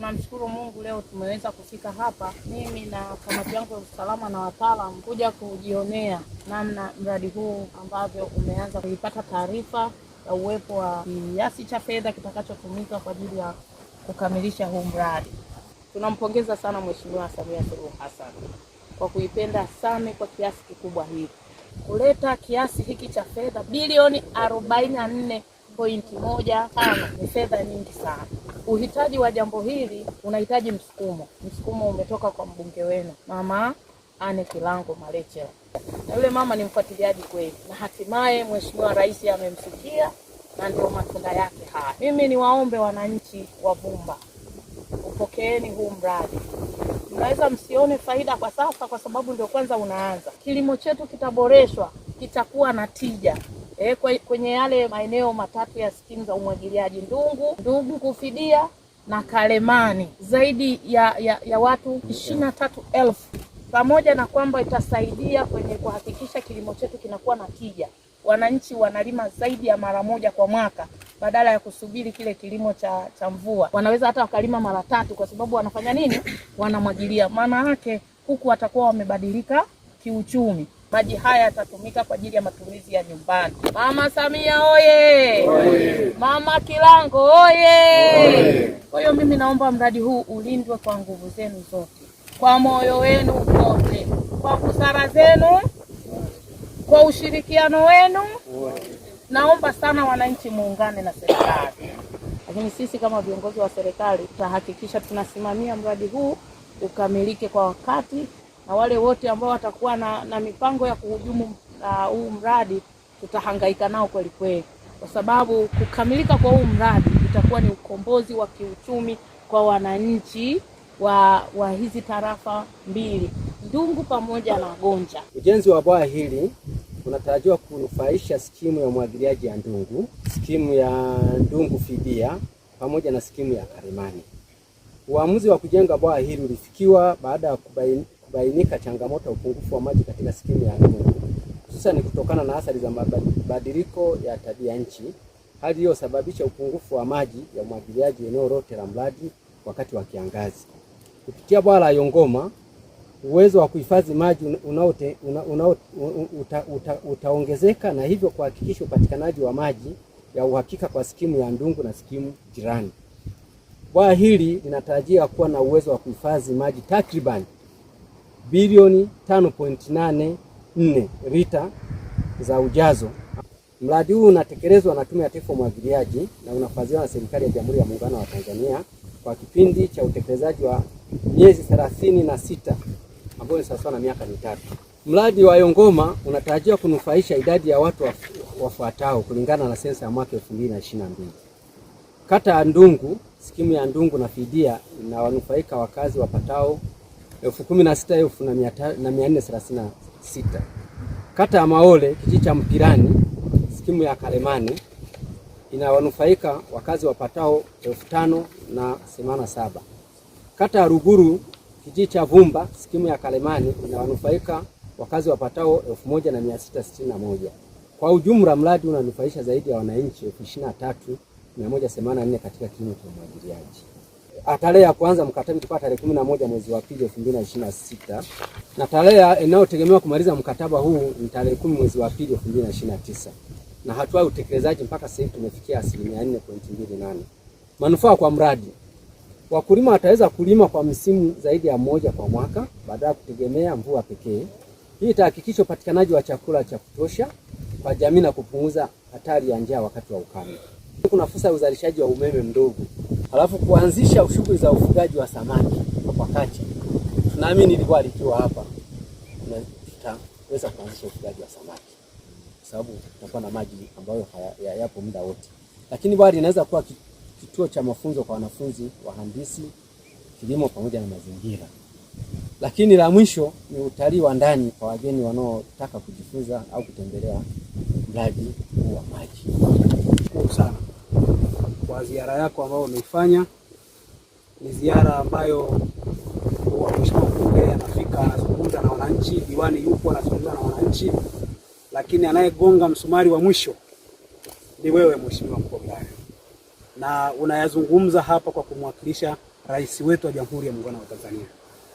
Tunamshukuru Mungu leo tumeweza kufika hapa, mimi na kamati yangu ya usalama na wataalamu kuja kujionea namna mradi huu ambavyo umeanza kuipata taarifa ya uwepo wa kiasi cha fedha kitakachotumika kwa ajili ya kukamilisha huu mradi. Tunampongeza sana Mheshimiwa Samia Suluhu Hassan kwa kuipenda Same kwa kiasi kikubwa hiki. Kuleta kiasi hiki cha fedha bilioni 44.15 ni fedha nyingi sana. Uhitaji wa jambo hili unahitaji msukumo. Msukumo umetoka kwa mbunge wenu Mama Anne Kilango Malecela. Na yule mama ni mfuatiliaji kweli, na hatimaye Mheshimiwa Rais amemsikia na ndio matunda yake haya. Mimi ni waombe wananchi wa Vumba, upokeeni huu mradi. Mnaweza msione faida kwa sasa kwa sababu ndio kwanza unaanza. Kilimo chetu kitaboreshwa, kitakuwa na tija. Kwenye yale maeneo matatu ya skimu za umwagiliaji, Ndungu kufidia na Kalemani, zaidi ya watu 23,000, pamoja na kwamba itasaidia kwenye kuhakikisha kilimo chetu kinakuwa na tija. Wananchi wanalima zaidi ya mara moja kwa mwaka badala ya kusubiri kile kilimo cha mvua. Wanaweza hata wakalima mara 3 kwa sababu wanafanya nini? Wanamwagilia. Maana yake huku watakuwa wamebadilika kiuchumi. Maji haya yatatumika kwa ajili ya matumizi ya nyumbani. Mama Samia oye! Oye! Mama Kilango oye! Kwa hiyo mimi naomba mradi huu ulindwe kwa nguvu zenu zote, kwa moyo wenu wote, kwa busara zenu, kwa ushirikiano wenu. Naomba sana wananchi muungane na serikali. Lakini sisi kama viongozi wa serikali tutahakikisha tunasimamia mradi huu ukamilike kwa wakati, na wale wote ambao watakuwa na mipango ya kuhujumu huu mradi tutahangaika nao kweli kweli, kwa sababu kukamilika kwa huu mradi itakuwa ni ukombozi wa kiuchumi kwa wananchi wa hizi tarafa mbili, Ndungu pamoja na Gonja. Ujenzi wa bwawa hili unatarajiwa kunufaisha skimu ya umwagiliaji ya Ndungu, skimu ya Ndungu fidia pamoja na skimu ya Kalemani. Uamuzi wa kujenga bwawa hili ulifikiwa baada ya kubainika changamoto ya upungufu wa maji katika skimu ya Ndungu, hususan kutokana na athari za mabadiliko ya tabia nchi, hali iliyosababisha upungufu wa maji ya umwagiliaji eneo lote la mradi wakati wa kiangazi. Kupitia bwawa la Yongoma, uwezo wa kuhifadhi maji utaongezeka na hivyo kuhakikisha upatikanaji wa maji ya uhakika kwa skimu ya Ndungu na skimu jirani. Bwawa hili linatarajia kuwa na uwezo wa kuhifadhi maji takriban bilioni 5.84 lita za ujazo. Mradi huu unatekelezwa na Tume ya Taifa ya Umwagiliaji na unafadhiliwa na Serikali ya Jamhuri ya Muungano wa Tanzania kwa kipindi cha utekelezaji wa miezi 36 ambayo ni sawa na miaka 3. Mradi wa Yongoma unatarajiwa kunufaisha idadi ya watu wafuatao kulingana na sensa ya mwaka 2022. Kata ya Ndungu, skimu ya Ndungu na fidia na wanufaika wakazi wapatao 16,436. Kata ya Maole, kijiji cha Mpirani, skimu ya Kalemani ina wanufaika wakazi wapatao 5,087. Kata ya Ruguru, kijiji cha Vumba, skimu ya Kalemani ina wanufaika wakazi wapatao 1,661. Kwa ujumla mradi unanufaisha zaidi ya wananchi 23,184 katika kilimo cha umwagiliaji. Tarehe ya kuanza mkataba ilikuwa tarehe 11 mwezi wa pili 2026 na tarehe inayotegemewa kumaliza mkataba huu ni tarehe 10 mwezi wa pili 2029, na hatua ya utekelezaji mpaka sasa tumefikia 4.28%. Manufaa kwa mradi: wakulima wataweza kulima kwa msimu zaidi ya moja kwa mwaka badala ya kutegemea mvua pekee. Hii itahakikisha upatikanaji wa chakula cha kutosha kwa jamii na kupunguza hatari ya njaa wakati wa ukame. Kuna fursa ya uzalishaji wa umeme mdogo. Halafu kuanzisha shughuli za ufugaji wa samaki kwa kati. Tunaamini ilikuwa likiwa hapa na tutaweza kuanzisha ufugaji wa samaki kwa sababu tutakuwa na maji ambayo yapo muda wote. Lakini bado inaweza kuwa kituo cha mafunzo kwa wanafunzi wahandisi kilimo pamoja na mazingira. Lakini la mwisho ni utalii wa ndani kwa wageni wanaotaka kujifunza au kutembelea mradi huu wa maji. Shukuru sana kwa ziara yako ambayo umeifanya. Ni ziara ambayo mheshimiwa mbunge anafika anazungumza na wananchi, diwani yupo anazungumza na wananchi, lakini anayegonga msumari wa mwisho ni wewe mheshimiwa mkuu wa wilaya. Na unayazungumza hapa kwa kumwakilisha rais wetu wa Jamhuri ya Muungano wa Tanzania.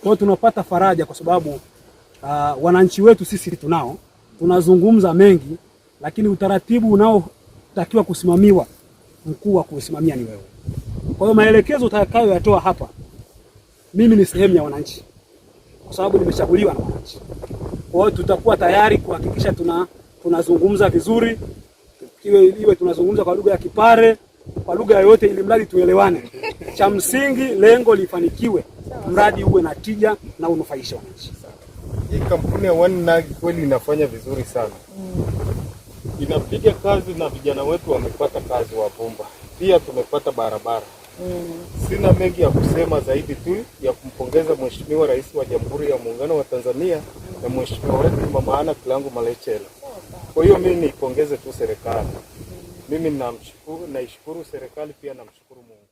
Kwa hiyo tunapata faraja kwa sababu wananchi wetu sisi tunazungumza mengi, lakini utaratibu unaotakiwa kusimamiwa, mkuu wa kusimamia ni wewe. Kwa hiyo maelekezo utakayoyatoa hapa, mimi ni sehemu ya wananchi kwa sababu nimechaguliwa na wananchi. Kwa hiyo tutakuwa tayari kuhakikisha tunazungumza vizuri, iwe tunazungumza kwa lugha ya Kipare, kwa lugha yoyote, ili mradi tuelewane. Cha msingi lengo lifanikiwe, mradi uwe na tija na unufaishe wananchi. Hii kampuni ya One Nagi kweli inafanya vizuri sana. Inapiga kazi na vijana wetu wamepata kazi wa bomba. Pia tumepata barabara. Sina mengi ya kusema zaidi tu ya kumpongeza Mheshimiwa Rais wa Jamhuri ya Muungano wa Tanzania na Mheshimiwa wetu Mama Anna Kilango Malechela. Kwa hiyo mimi niipongeze tu serikali. Mimi naishukuru serikali, pia namshukuru Mungu.